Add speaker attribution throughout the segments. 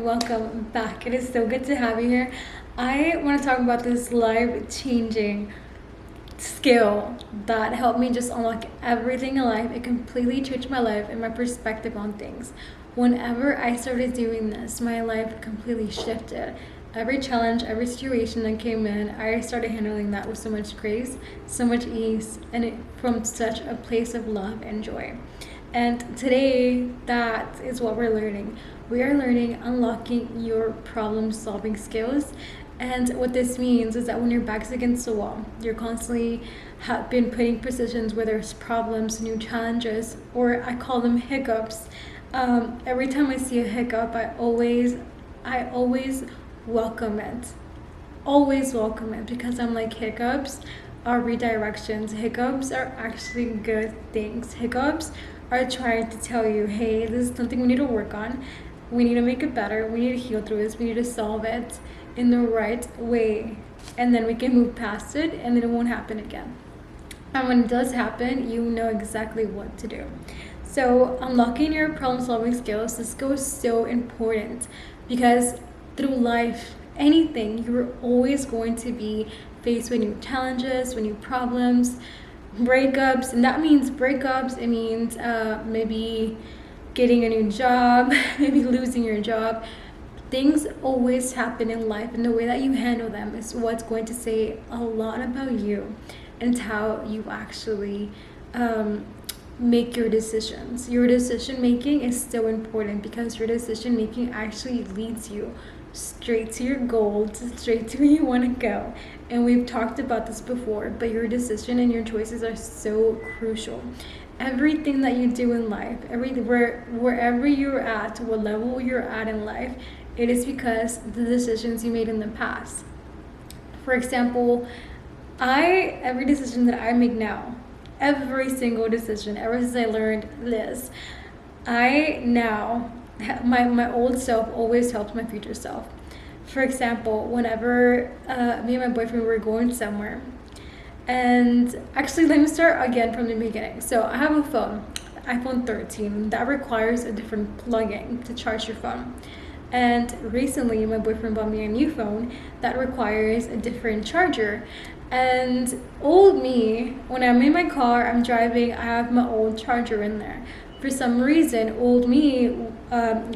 Speaker 1: welcome back. It is so good to have you here. I want to talk about this life-changing skill that helped me just unlock everything in life. It completely changed my life and my perspective on things. Whenever I started doing this, my life completely shifted. Every challenge, every situation that came in, I started handling that with so much grace, so much ease, and from such a place of love and joy. And today, that is what we're learning. We are learning unlocking your problem solving skills. And what this means is that when your back's against the wall, you're constantly have been putting positions where there's problems, new challenges, or I call them hiccups. Every time I see a hiccup, I always welcome it. Always welcome it, because I'm like, hiccups are redirections. Hiccups are actually good things. Hiccups are trying to tell you, hey, this is something we need to work on. We need to make it better. We need to heal through this. We need to solve it in the right way. And then we can move past it, and then it won't happen again. And when it does happen, you know exactly what to do. So unlocking your problem solving skills, this skill is so important, because through life, anything, you're always going to be faced with new challenges, with new problems, breakups. And that means breakups, it means maybe getting a new job, maybe losing your job. Things always happen in life, and the way that you handle them is what's going to say a lot about you and how you actually make your decisions. Your decision making is so important, because your decision making actually leads you straight to your goals, straight to where you want to go. And we've talked about this before, but your decision and your choices are so crucial. Everything that you do in life, wherever you're at, what level you're at in life, it is because the decisions you made in the past. For example, every decision that I make now, every single decision, ever since I learned this, my old self always helps my future self. For example, whenever me and my boyfriend were going somewhere, and actually, let me start again from the beginning. So I have a phone, iPhone 13, that requires a different plug-in to charge your phone. And recently, my boyfriend bought me a new phone that requires a different charger. And old me, when I'm in my car, I'm driving, I have my old charger in there. For some reason, old me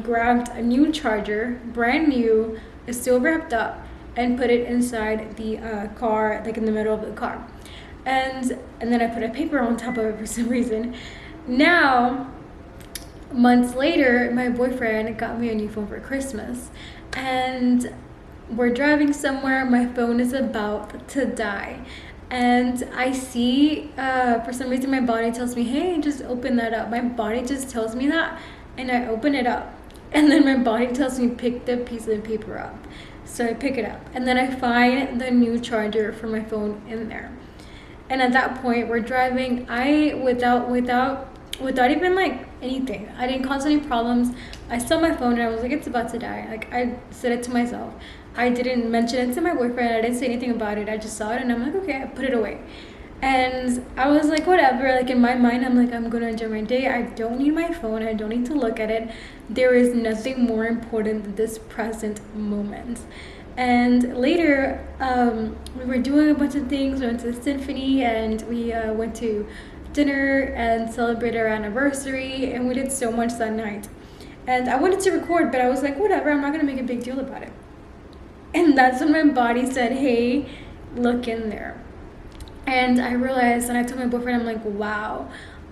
Speaker 1: grabbed a new charger, brand new, is still wrapped up, and put it inside the car, like in the middle of the car. And then I put a paper on top of it for some reason. Now, months later, my boyfriend got me a new phone for Christmas. And we're driving somewhere, my phone is about to die. And I see, for some reason, my body tells me, hey, just open that up. My body just tells me that, and I open it up. And then my body tells me, pick the piece of paper up. So I pick it up, and then I find the new charger for my phone in there. And at that point, we're driving. Without even like anything, I didn't cause any problems. I saw my phone, and I was like, it's about to die. Like, I said it to myself. I didn't mention it to my boyfriend. I didn't say anything about it. I just saw it, and I'm like, okay, I put it away. And I was like, whatever. Like, in my mind, I'm like, I'm gonna enjoy my day. I don't need my phone. I don't need to look at it. There is nothing more important than this present moment. And later, we were doing a bunch of things. We went to the symphony, and we went to dinner and celebrated our anniversary, and we did so much that night. And I wanted to record, but I was like, whatever, I'm not gonna make a big deal about it. And that's when my body said, hey, look in there. And I realized, and I told my boyfriend, I'm like, wow,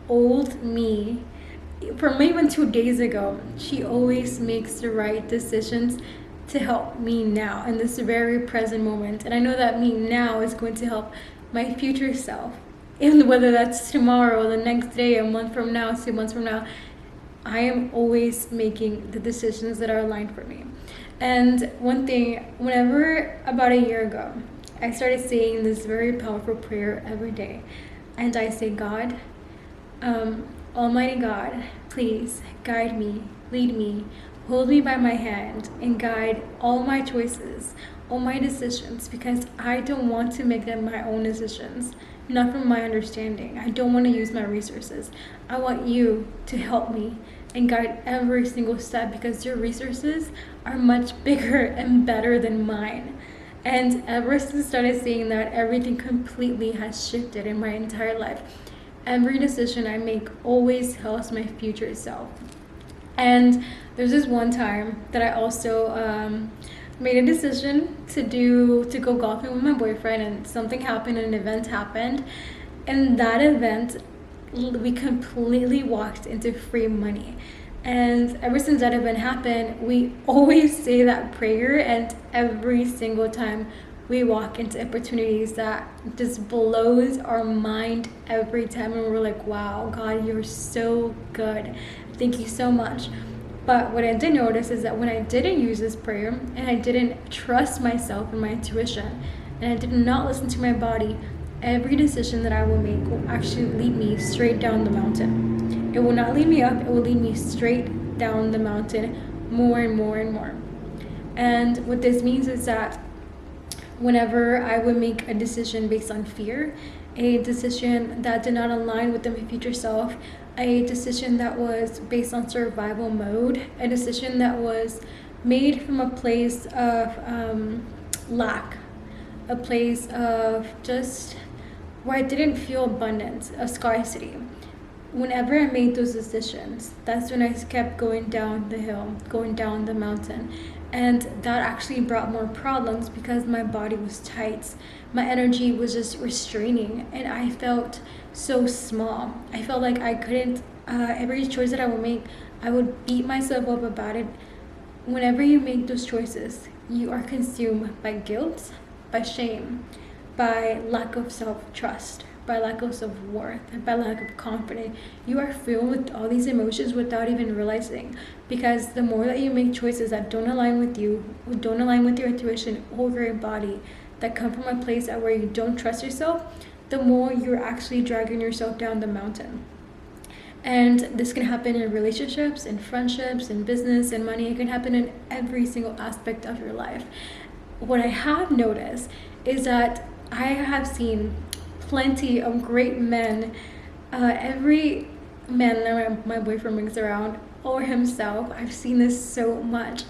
Speaker 1: old me, from even 2 days ago, she always makes the right decisions to help me now in this very present moment. And I know that me now is going to help my future self. And whether that's tomorrow, the next day, a month from now, 2 months from now, I am always making the decisions that are aligned for me. And one thing, whenever about a year ago, I started saying this very powerful prayer every day. And I say, God, Almighty God, please guide me, lead me, hold me by my hand, and guide all my choices, all my decisions, because I don't want to make them my own decisions, not from my understanding. I don't want to use my resources. I want you to help me and guide every single step, because your resources are much bigger and better than mine. And ever since I started seeing that, everything completely has shifted in my entire life. Every decision I make always helps my future self. And there's this one time that I also made a decision to go golfing with my boyfriend, and something happened, an event happened. And that event, we completely walked into free money. And ever since that event happened, we always say that prayer, and every single time we walk into opportunities, that just blows our mind every time, and we're like, wow, God, you're so good. Thank you so much. But what I did notice is that when I didn't use this prayer, and I didn't trust myself and my intuition, and I did not listen to my body, every decision that I will make will actually lead me straight down the mountain. It will not lead me up, it will lead me straight down the mountain, more and more and more. And what this means is that whenever I would make a decision based on fear, a decision that did not align with my future self, a decision that was based on survival mode, a decision that was made from a place of lack, a place of just where I didn't feel abundance, of scarcity. Whenever I made those decisions, that's when I kept going down the hill, going down the mountain. And that actually brought more problems, because my body was tight. My energy was just restraining, and I felt so small. I felt like I couldn't, every choice that I would make, I would beat myself up about it. Whenever you make those choices, you are consumed by guilt, by shame, by lack of self-trust, by lack of self-worth, and by lack of confidence. You are filled with all these emotions without even realizing, because the more that you make choices that don't align with you, don't align with your intuition or your body, that come from a place where you don't trust yourself, the more you're actually dragging yourself down the mountain. And this can happen in relationships, in friendships, in business, in money. It can happen in every single aspect of your life. What I have noticed is that I have seen plenty of great men. Every man that my boyfriend brings around, or himself, I've seen this so much.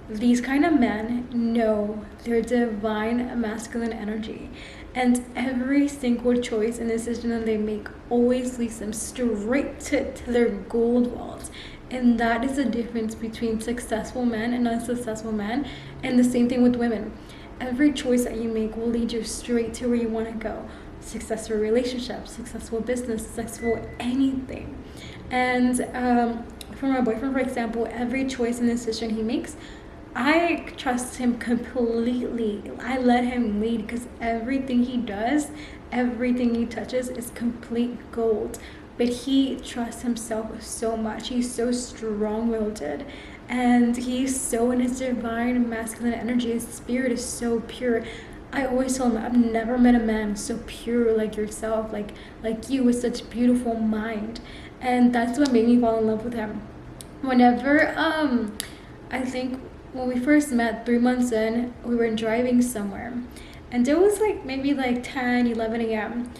Speaker 1: These kind of men know their divine masculine energy, and every single choice and decision that they make always leads them straight to their gold vaults. And that is the difference between successful men and unsuccessful men. And the same thing with women. Every choice that you make will lead you straight to where you want to go. Successful relationships, successful business, successful anything. And for my boyfriend, for example, every choice and decision he makes, I trust him completely. I let him lead, because everything he does, everything he touches is complete gold. But he trusts himself so much. He's so strong-willed, and he's so in his divine masculine energy. His spirit is so pure. I always tell him, I've never met a man so pure like yourself, like you, with such beautiful mind. And that's what made me fall in love with him. Whenever I think when we first met, 3 months in, we were driving somewhere, and it was maybe 10, 11 a.m.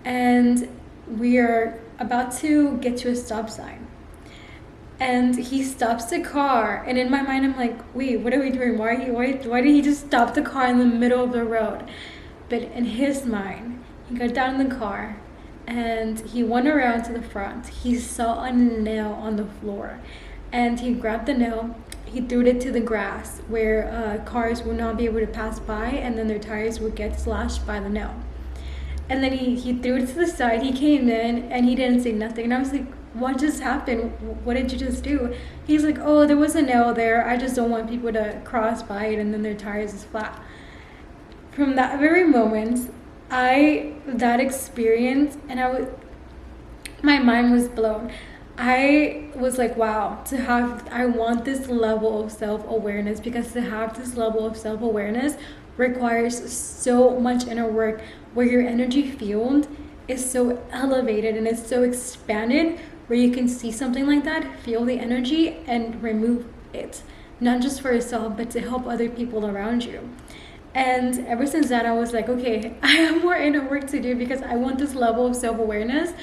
Speaker 1: and we are about to get to a stop sign, and he stops the car, and in my mind I'm like, wait, what are we doing? Why did he just stop the car in the middle of the road? But in his mind, he got down in the car and he went around to the front. He saw a nail on the floor, and he grabbed the nail. He threw it to the grass where cars would not be able to pass by, and then their tires would get slashed by the nail. And then he threw it to the side. He came in and he didn't say nothing. And I was like, what just happened? What did you just do? He's like, oh, there was a nail there. I just don't want people to cross by it and then their tires is flat. From that very moment, that experience, and my mind was blown. I was like, wow, I want this level of self-awareness, because to have this level of self-awareness requires so much inner work, where your energy field is so elevated and it's so expanded, where you can see something like that, feel the energy, and remove it, not just for yourself, but to help other people around you. And ever since that, I was like, okay, I have more inner work to do, because I want this level of self-awareness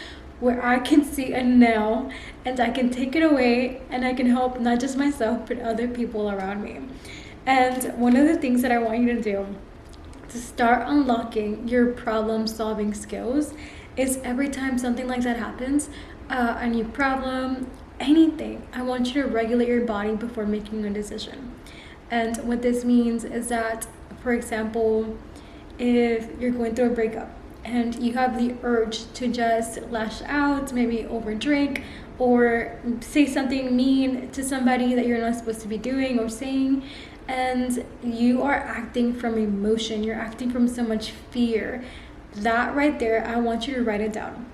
Speaker 1: where I can see a nail and I can take it away and I can help not just myself but other people around me. And one of the things that I want you to do to start unlocking your problem solving skills is every time something like that happens, a new problem, anything, I want you to regulate your body before making a decision. And what this means is that, for example, if you're going through a breakup and you have the urge to just lash out, maybe overdrink, or say something mean to somebody that you're not supposed to be doing or saying, and you are acting from emotion, you're acting from so much fear, that right there, I want you to write it down.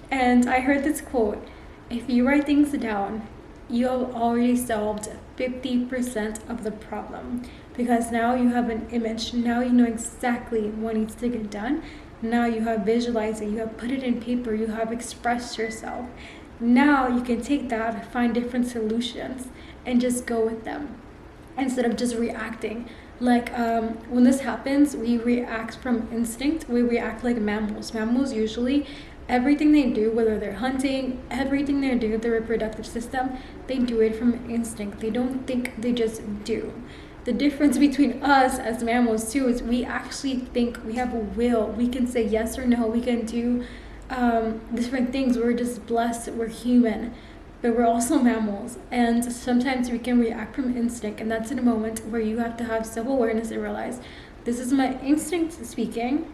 Speaker 1: And I heard this quote: if you write things down, you have already solved 50% of the problem, because now you have an image. Now you know exactly what needs to get done. Now you have visualized it, you have put it in paper, you have expressed yourself. Now you can take that, find different solutions, and just go with them instead of just reacting. Like when this happens, we react from instinct. We react like mammals. Mammals usually, everything they do, whether they're hunting, everything they do, their reproductive system, they do it from instinct. They don't think, they just do. The difference between us as mammals too is we actually think, we have a will. We can say yes or no. We can do different things. We're just blessed. We're human, but we're also mammals. And sometimes we can react from instinct. And that's in a moment where you have to have self-awareness and realize, this is my instinct speaking.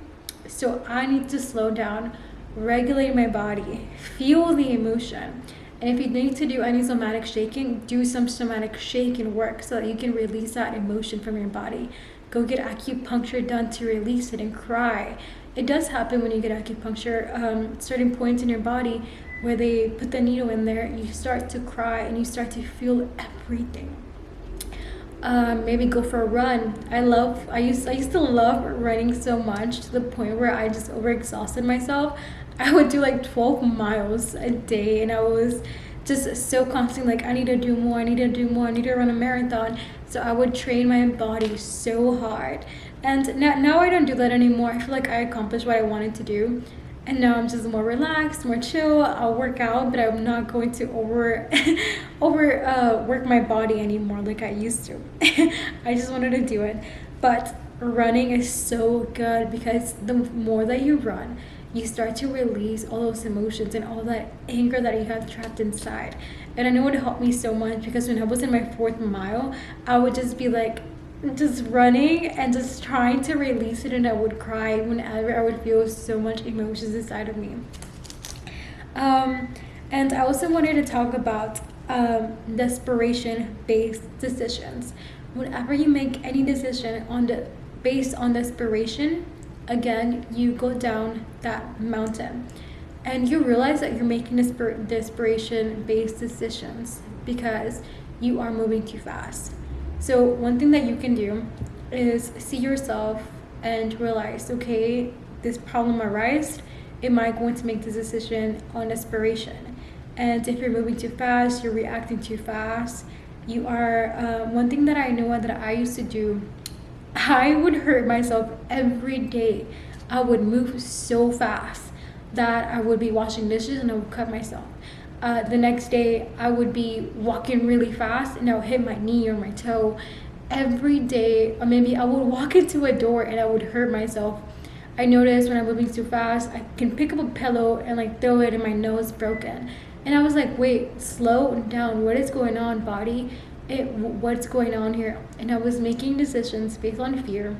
Speaker 1: So I need to slow down, regulate my body, feel the emotion. And if you need to do any somatic shaking, do some somatic shaking work so that you can release that emotion from your body. Go get acupuncture done to release it and cry. It does happen when you get acupuncture, certain points in your body where they put the needle in there, you start to cry and you start to feel everything. Maybe go for a run. I used to love running so much to the point where I just overexhausted myself. I would do like 12 miles a day, and I was just so constant, like I need to do more, I need to run a marathon. So I would train my body so hard. And now I don't do that anymore. I feel like I accomplished what I wanted to do. And now I'm just more relaxed, more chill. I'll work out, but I'm not going to work my body anymore like I used to. I just wanted to do it. But running is so good because the more that you run, you start to release all those emotions and all that anger that you have trapped inside. And I know it helped me so much because when I was in my 4th mile, I would just be like, just running and just trying to release it, and I would cry whenever I would feel so much emotions inside of me. And I also wanted to talk about desperation-based decisions. Whenever you make any decision based on desperation, again, you go down that mountain and you realize that you're making desperation-based decisions because you are moving too fast. So one thing that you can do is see yourself and realize, okay, this problem arises. Am I going to make this decision on desperation? And if you're moving too fast, you're reacting too fast, you are, one thing that I know that I used to do, I would hurt myself every day. I would move so fast that I would be washing dishes and I would cut myself. The next day I would be walking really fast and I would hit my knee or my toe. Every day, or maybe I would walk into a door and I would hurt myself. I noticed when I'm moving too fast, I can pick up a pillow and like throw it and my nose broken. And I was like, wait, slow down. What is going on, body? What's going on here? And I was making decisions based on fear,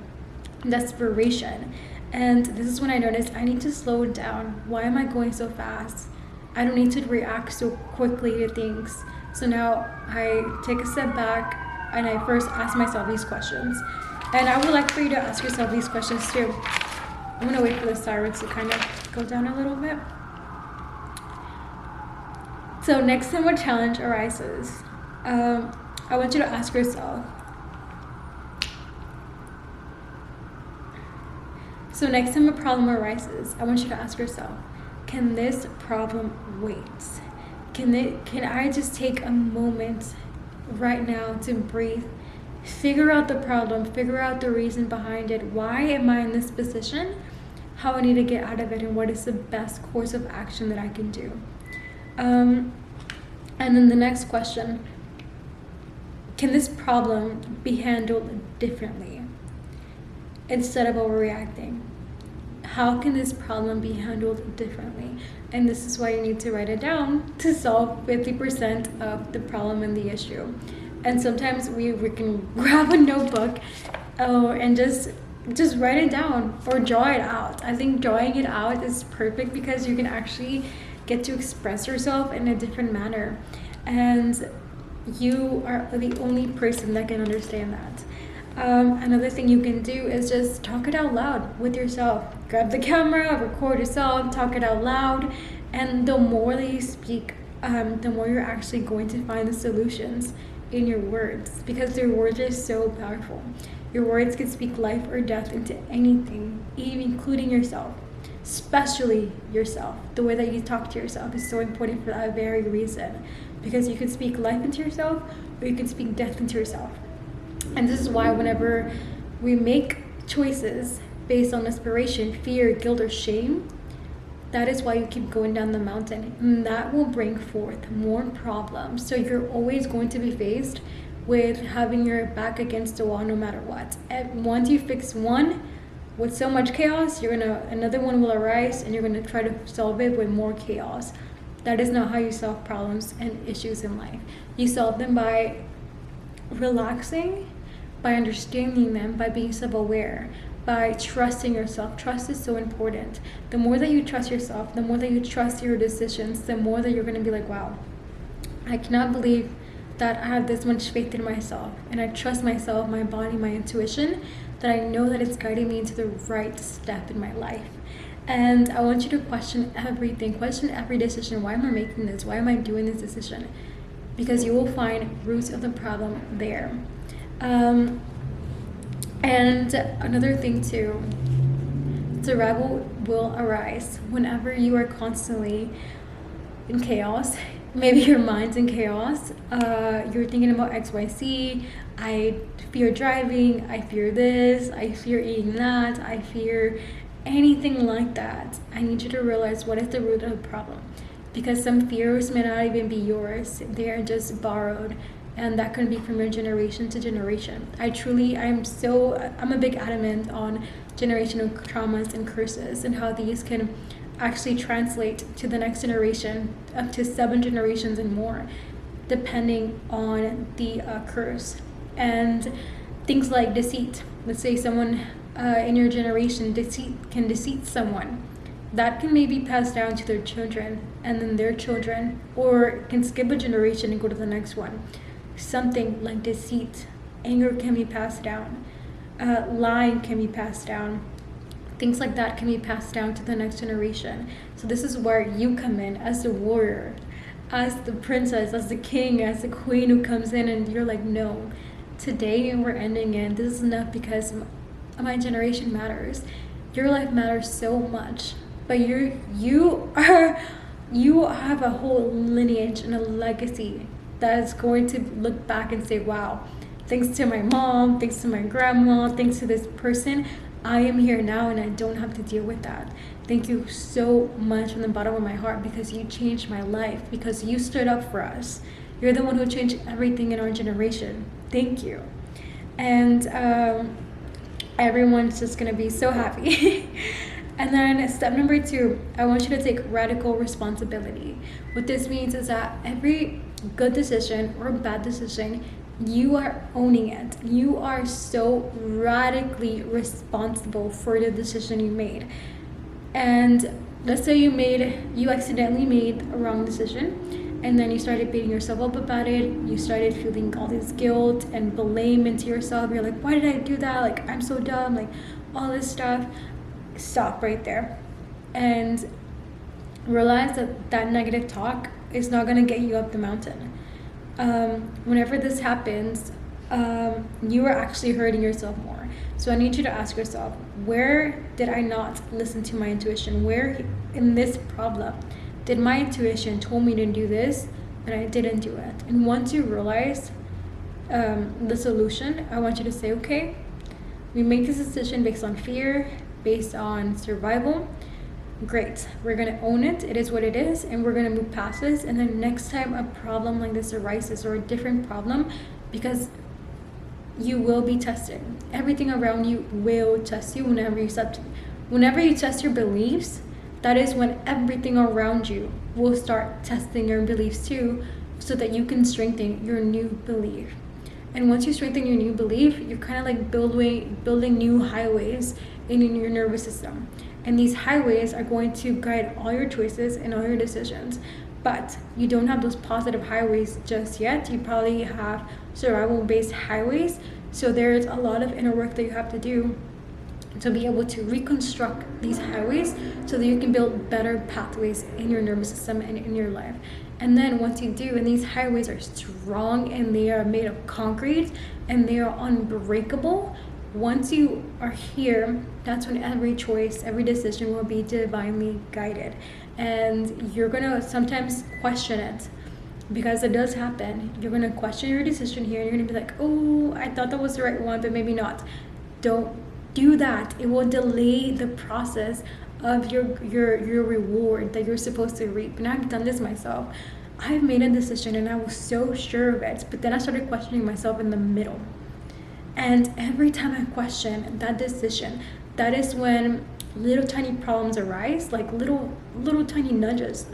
Speaker 1: desperation. And this is when I noticed I need to slow down. Why am I going so fast? I don't need to react so quickly to things. So now I take a step back and I first ask myself these questions. And I would like for you to ask yourself these questions too. I'm gonna wait for the sirens to kind of go down a little bit. So next time a challenge arises, I want you to ask yourself. So next time a problem arises, I want you to ask yourself, can this problem wait? Can I just take a moment right now to breathe, figure out the problem, figure out the reason behind it? Why am I in this position? how I need to get out of it, and what is the best course of action that I can do. And then the next question: can this problem be handled differently instead of overreacting? How can this problem be handled differently? And this is why you need to write it down to solve 50% of the problem and the issue. And sometimes we can grab a notebook and just write it down or draw it out. I think drawing it out is perfect because you can actually get to express yourself in a different manner. And you are the only person that can understand that. Another thing you can do is just talk it out loud with yourself. Grab the camera, record yourself, talk it out loud, and the more that you speak, the more you're actually going to find the solutions in your words, because your words are so powerful. Your words can speak life or death into anything, even including yourself, especially yourself. The way that you talk to yourself is so important for that very reason, because you can speak life into yourself or you can speak death into yourself. And this is why whenever we make choices based on desperation, fear, guilt, or shame, that is why you keep going down the mountain. And that will bring forth more problems. So you're always going to be faced with having your back against the wall no matter what. And once you fix one with so much chaos, another one will arise and you're gonna try to solve it with more chaos. That is not how you solve problems and issues in life. You solve them by relaxing, by understanding them, by being self-aware, by trusting yourself. Trust is so important. The more that you trust yourself, the more that you trust your decisions, the more that you're going to be like, wow, I cannot believe that I have this much faith in myself, and I trust myself, my body, my intuition, that I know that it's guiding me into the right step in my life. And I want you to question everything, question every decision. Why am I making this? Why am I doing this decision? Because you will find roots of the problem there. And another thing too, the rebel will arise whenever you are constantly in chaos. Maybe your mind's in chaos. You're thinking about XYZ. I fear driving. I fear this. I fear eating that. I fear anything like that. I need you to realize what is the root of the problem. Because some fears may not even be yours. They are just borrowed. And that can be from your generation to generation. I'm a big adamant on generational traumas and curses and how these can actually translate to the next generation, up to 7 generations and more, depending on the curse. And things like deceit. Let's say someone in your generation can deceive someone. That can maybe pass down to their children and then their children, or can skip a generation and go to the next one. Something like deceit, anger can be passed down, lying can be passed down. Things like that can be passed down to the next generation. So this is where you come in as the warrior, as the princess, as the king, as the queen who comes in, and you're like, no, today we're ending it. This is enough because my generation matters. Your life matters so much, but you have a whole lineage and a legacy that is going to look back and say, wow, thanks to my mom, thanks to my grandma, thanks to this person, I am here now and I don't have to deal with that. Thank you so much from the bottom of my heart, because you changed my life, because you stood up for us. You're the one who changed everything in our generation. Thank you. And everyone's just gonna be so happy. And then step number 2, I want you to take radical responsibility. What this means is that every good decision or bad decision, you are owning it. You are so radically responsible for the decision you made. And let's say you accidentally made a wrong decision, and then you started beating yourself up about it. You started feeling all this guilt and blame into yourself. You're like, why did I do that? Like, I'm so dumb, like all this stuff. Stop right there and realize that negative talk is not going to get you up the mountain. Whenever this happens, you are actually hurting yourself more. So I need you to ask yourself, where did I not listen to my intuition? Where in this problem did my intuition told me to do this and I didn't do it? And once you realize the solution, I want you to say, okay, we make this decision based on fear, based on survival, great. We're gonna own it. It is what it is, and we're gonna move past this. And then next time a problem like this arises, or a different problem, because you will be tested. Everything around you will test you whenever you test your beliefs. That is when everything around you will start testing your beliefs too, so that you can strengthen your new belief. And once you strengthen your new belief, you're kind of like building new highways in your nervous system. And these highways are going to guide all your choices and all your decisions. But you don't have those positive highways just yet. You probably have survival-based highways. So there's a lot of inner work that you have to do to be able to reconstruct these highways so that you can build better pathways in your nervous system and in your life. And then once you do, and these highways are strong and they are made of concrete and they are unbreakable, once you are here, that's when every choice, every decision will be divinely guided. And you're gonna sometimes question it, because it does happen. You're gonna question your decision here, and you're gonna be like, oh, I thought that was the right one, but maybe not. Don't do that. It will delay the process of your reward that you're supposed to reap. And I've done this myself. I've made a decision and I was so sure of it, but then I started questioning myself in the middle. And every time I question that decision, that is when little tiny problems arise, like little tiny nudges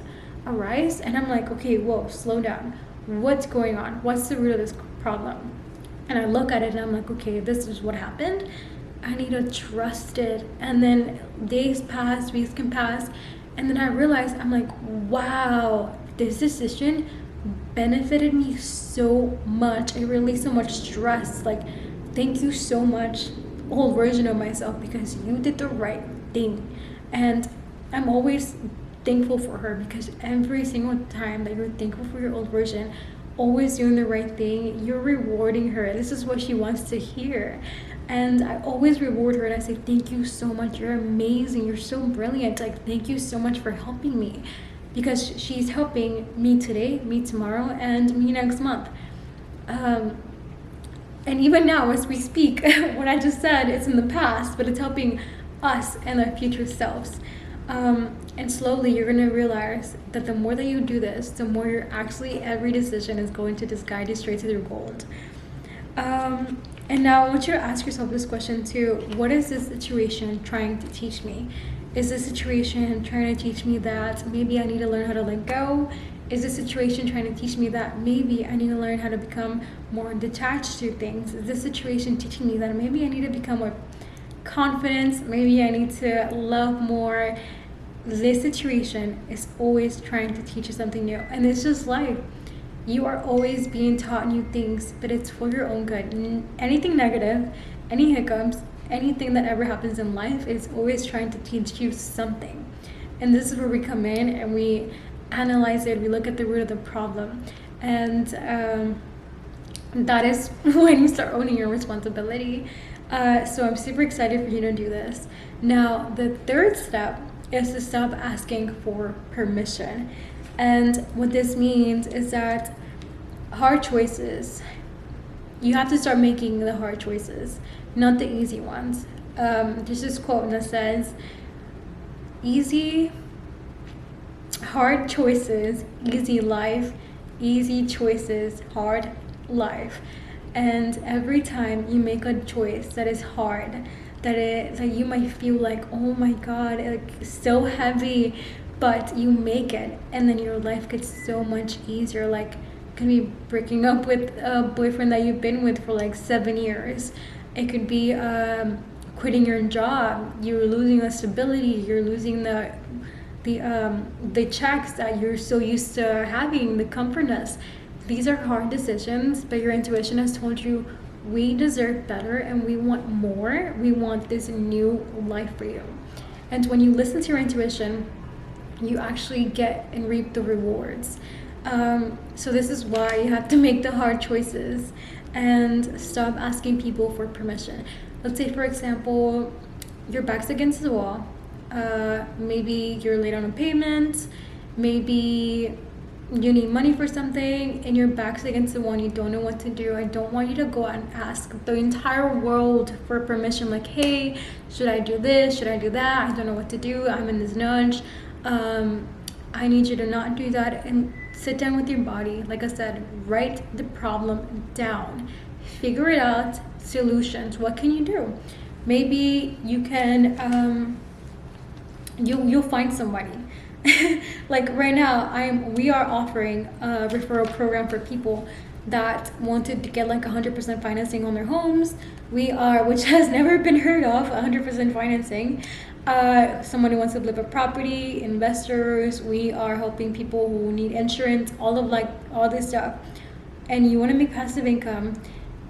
Speaker 1: arise, and I'm like, okay, whoa, slow down. What's going on? What's the root of this problem? And I look at it and I'm like, okay, this is what happened. I need to trust it. And then days pass, weeks can pass, and then I realize, I'm like, wow, this decision benefited me so much. It released so much stress. Like, thank you so much, old version of myself, because you did the right thing. And I'm always thankful for her, because every single time that you're thankful for your old version, always doing the right thing, you're rewarding her. This is what she wants to hear. And I always reward her and I say, thank you so much. You're amazing. You're so brilliant. Like, thank you so much for helping me, because she's helping me today, me tomorrow, and me next month. And even now, as we speak, what I just said, it's in the past, but it's helping us and our future selves. And slowly you're going to realize that the more that you do this, the more you're actually, every decision is going to just guide you straight to your goal. And now I want you to ask yourself this question too. What is this situation trying to teach me? Is this situation trying to teach me that maybe I need to learn how to let go? Is this situation trying to teach me that maybe I need to learn how to become more detached to things? Is this situation teaching me that maybe I need to become more confident? Maybe I need to love more? This situation is always trying to teach you something new. And it's just life. You are always being taught new things, but it's for your own good. Anything negative, any hiccups, anything that ever happens in life is always trying to teach you something. And this is where we come in and we analyze it, we look at the root of the problem. And that is when you start owning your responsibility. So I'm super excited for you to do this. Now, the third step is to stop asking for permission. And what this means is that hard choices, you have to start making the hard choices, not the easy ones. There's this quote that says, hard choices, easy life, easy choices, hard life. And every time you make a choice that is hard, that you might feel like, oh my God, it's so heavy, but you make it, and then your life gets so much easier. Like, it could be breaking up with a boyfriend that you've been with for like 7 years. It could be quitting your job. You're losing the stability. You're losing the checks that you're so used to having, the comfortness. These are hard decisions, but your intuition has told you, we deserve better and we want more. We want this new life for you. And when you listen to your intuition, you actually get and reap the rewards. So this is why you have to make the hard choices and stop asking people for permission. Let's say, for example, your back's against the wall. Maybe you're late on a payment. Maybe you need money for something and your back's against the wall, you don't know what to do. I don't want you to go out and ask the entire world for permission, like, hey, should I do this, should I do that, I don't know what to do, I'm in this nudge. I need you to not do that and sit down with your body. Like I said, write the problem down, figure it out, solutions. What can you do? Maybe you can you'll find somebody. Like right now, we are offering a referral program for people that wanted to get like 100% financing on their homes. We are, which has never been heard of, 100% financing. Someone who wants to flip a property, investors. We are helping people who need insurance, all this stuff. And you want to make passive income.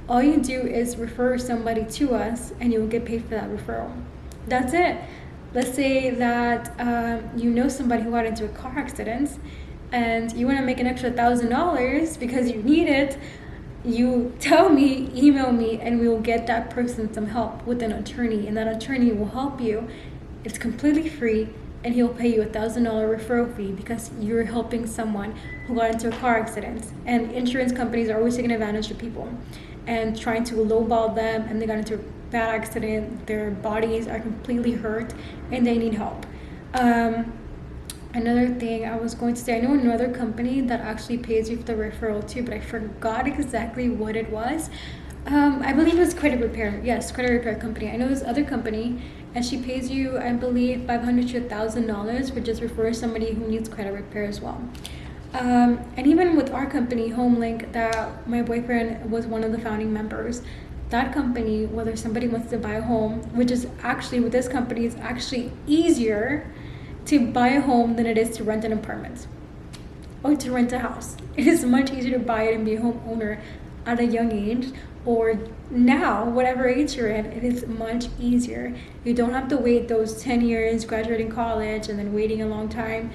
Speaker 1: All you do is refer somebody to us, and you will get paid for that referral. That's it. Let's say that you know somebody who got into a car accident and you want to make an extra $1,000 because you need it. You tell me, email me, and we will get that person some help with an attorney, and that attorney will help you. It's completely free, and he'll pay you $1,000 referral fee because you're helping someone who got into a car accident. And insurance companies are always taking advantage of people and trying to lowball them, and they got into a bad accident, their bodies are completely hurt, and they need help. Another thing I was going to say, I know another company that actually pays you for the referral too, but I forgot exactly what it was. I believe it was credit repair. Yes, credit repair company. I know this other company, and she pays you, I believe, $500 to $1,000 for just referring somebody who needs credit repair as well. And even with our company, HomeLink, that my boyfriend was one of the founding members, that company, whether somebody wants to buy a home, which is actually, with this company, it's actually easier to buy a home than it is to rent an apartment or to rent a house. It is much easier to buy it and be a homeowner at a young age, or now, whatever age you're in, it is much easier. You don't have to wait those 10 years graduating college and then waiting a long time.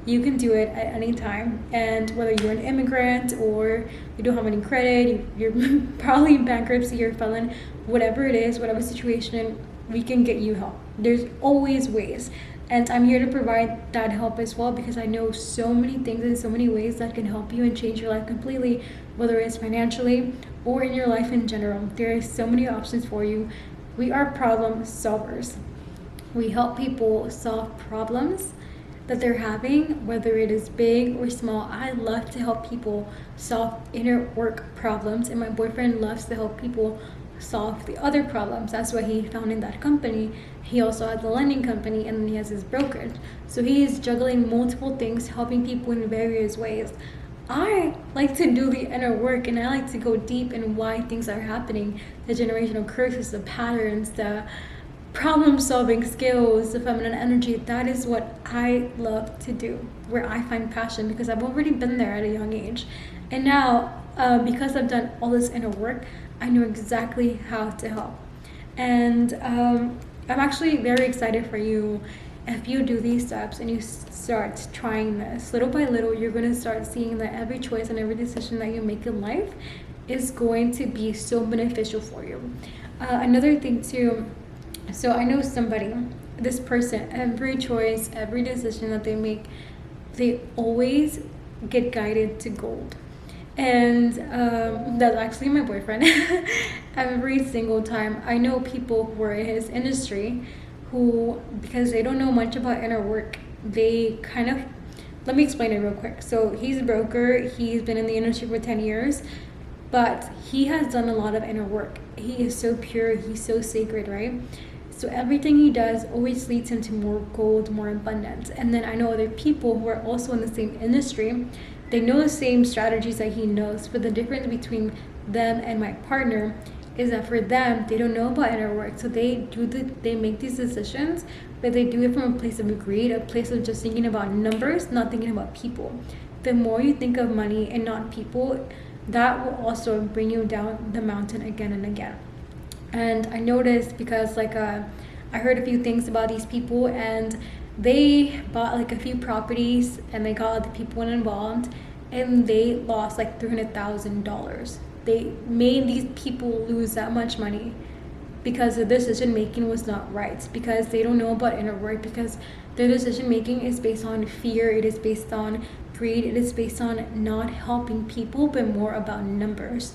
Speaker 1: You can do it at any time. And whether you're an immigrant or you don't have any credit, you're probably in bankruptcy or felon, whatever it is, whatever situation, we can get you help. There's always ways. And I'm here to provide that help as well, because I know so many things and so many ways that can help you and change your life completely, whether it's financially or in your life in general. There are so many options for you. We are problem solvers. We help people solve problems that they're having, whether it is big or small. I love to help people solve inner work problems, and my boyfriend loves to help people solve the other problems. That's why he founded that company. He also has a lending company, and then he has his brokerage. So he is juggling multiple things, helping people in various ways. I like to do the inner work, and I like to go deep in why things are happening, the generational curses, the patterns, the problem solving skills, the feminine energy. That is what I love to do, where I find passion, because I've already been there at a young age. And now, because I've done all this inner work, I know exactly how to help. And I'm actually very excited for you. If you do these steps and you start trying this little by little, you're going to start seeing that every choice and every decision that you make in life is going to be so beneficial for you. Another thing too, so I know somebody, this person, every choice, every decision that they make, they always get guided to gold. And that's actually my boyfriend. Every single time. I know people who are in his industry who, because they don't know much about inner work, they kind of, let me explain it real quick. So he's a broker. He's been in the industry for 10 years, but he has done a lot of inner work. He is so pure. He's so sacred, right? So everything he does always leads him to more gold, more abundance. And then I know other people who are also in the same industry. They know the same strategies that he knows, but the difference between them and my partner is that for them, they don't know about inner work. So they make these decisions, but they do it from a place of greed, a place of just thinking about numbers, not thinking about people. The more you think of money and not people, that will also bring you down the mountain again and again. And I noticed, because I heard a few things about these people, and they bought like a few properties and they got other people involved, and they lost like $300,000. They made these people lose that much money because the decision making was not right, because they don't know about inner work, because their decision making is based on fear, it is based on greed, it is based on not helping people but more about numbers.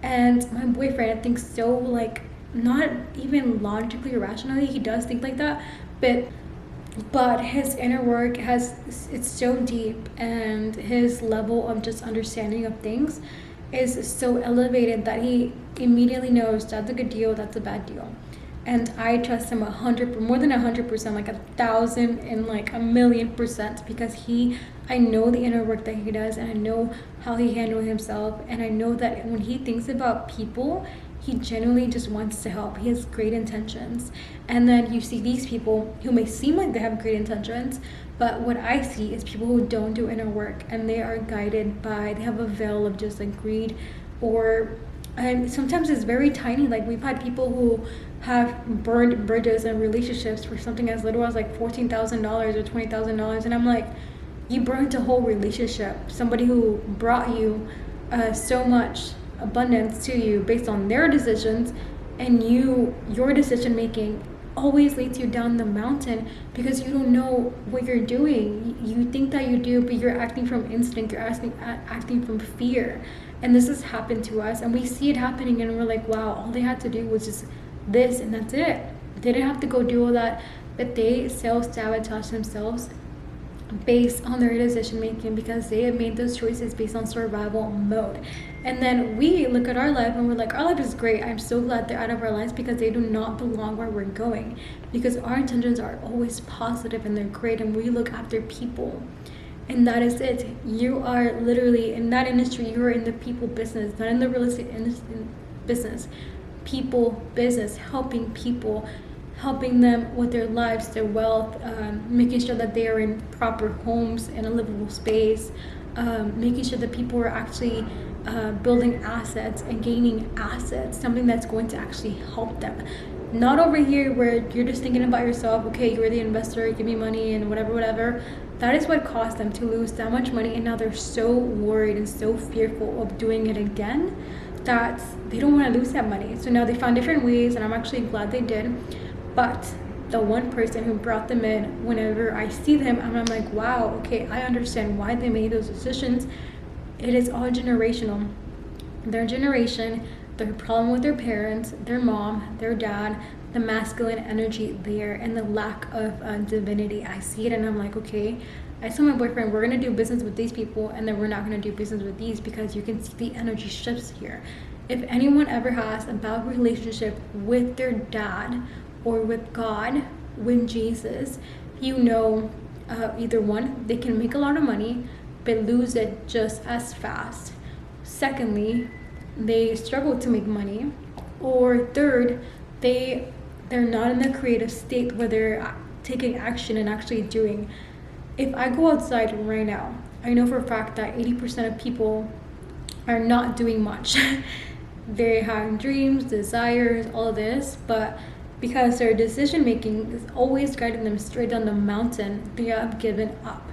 Speaker 1: And my boyfriend thinks so, like, not even logically or rationally, he does think like that, but his inner work it's so deep, and his level of just understanding of things is so elevated that he immediately knows that's a good deal, that's a bad deal. And I trust him 100, more than 100%, like 1,000 and like 1,000,000%, because I know the inner work that he does, and I know how he handles himself, and I know that when he thinks about people, he genuinely just wants to help. He has great intentions. And then you see these people who may seem like they have great intentions, but what I see is people who don't do inner work, and they are guided by, they have a veil of just like greed, and sometimes it's very tiny. Like, we've had people who have burned bridges and relationships for something as little as like $14,000 or $20,000, and I'm like, you burned a whole relationship. Somebody who brought you so much abundance to you based on their decisions, and your decision making always leads you down the mountain because you don't know what you're doing. You think that you do, but you're acting from instinct, you're acting from fear. And this has happened to us, and we see it happening, and we're like, wow, all they had to do was just this, and that's it. They didn't have to go do all that, but they self-sabotage themselves based on their decision making because they have made those choices based on survival mode. And then we look at our life and we're like, our life is great. I'm so glad they're out of our lives because they do not belong where we're going, because our intentions are always positive and they're great, and we look after people. And that is it. You are literally in that industry. You are in the people business, not in the real estate business. People business, helping people, helping them with their lives, their wealth, making sure that they are in proper homes in a livable space, making sure that people are actually building assets and gaining assets, something that's going to actually help them. Not over here where you're just thinking about yourself, okay, you're the investor, give me money and whatever. That is what caused them to lose that much money, and now they're so worried and so fearful of doing it again that they don't want to lose that money. So now they found different ways, and I'm actually glad they did. But the one person who brought them in, whenever I see them, I'm like, wow, okay, I understand why they made those decisions. It is all generational. Their generation, their problem with their parents, their mom, their dad, the masculine energy there, and the lack of divinity. I see it, and I'm like, okay. I told my boyfriend, we're going to do business with these people, and then we're not going to do business with these, because you can see the energy shifts here. If anyone ever has a bad relationship with their dad or with God, with Jesus, you know, either one, they can make a lot of money but lose it just as fast. Secondly, they struggle to make money. Or third, they're not in the creative state where they're taking action and actually doing. If I go outside right now, I know for a fact that 80% of people are not doing much. They have dreams, desires, all of this, but because their decision making is always guiding them straight down the mountain, they have given up.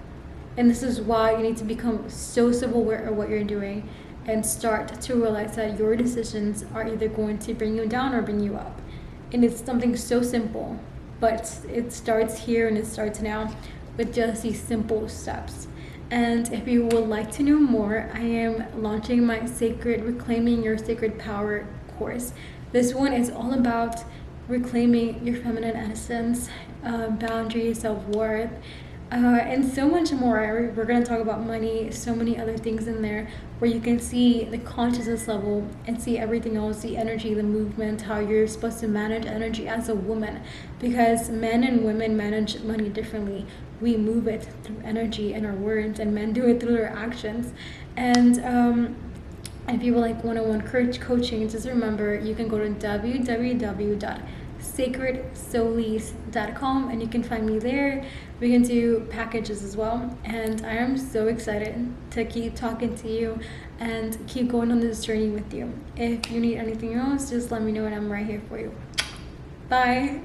Speaker 1: And this is why you need to become so self-aware of what you're doing and start to realize that your decisions are either going to bring you down or bring you up. And it's something so simple, but it starts here and it starts now with just these simple steps. And if you would like to know more, I am launching my Reclaiming Your Sacred Power course. This one is all about reclaiming your feminine essence, boundaries, self-worth, and so much more. We're going to talk about money, so many other things in there where you can see the consciousness level and see everything else, the energy, the movement, how you're supposed to manage energy as a woman, because men and women manage money differently. We move it through energy and our words, and men do it through their actions. And if you would like one-on-one coaching, just remember you can go to www.sacredsolis.com and you can find me there. We can do packages as well, and I am so excited to keep talking to you and keep going on this journey with you. If you need anything else, just let me know and I'm right here for you. Bye.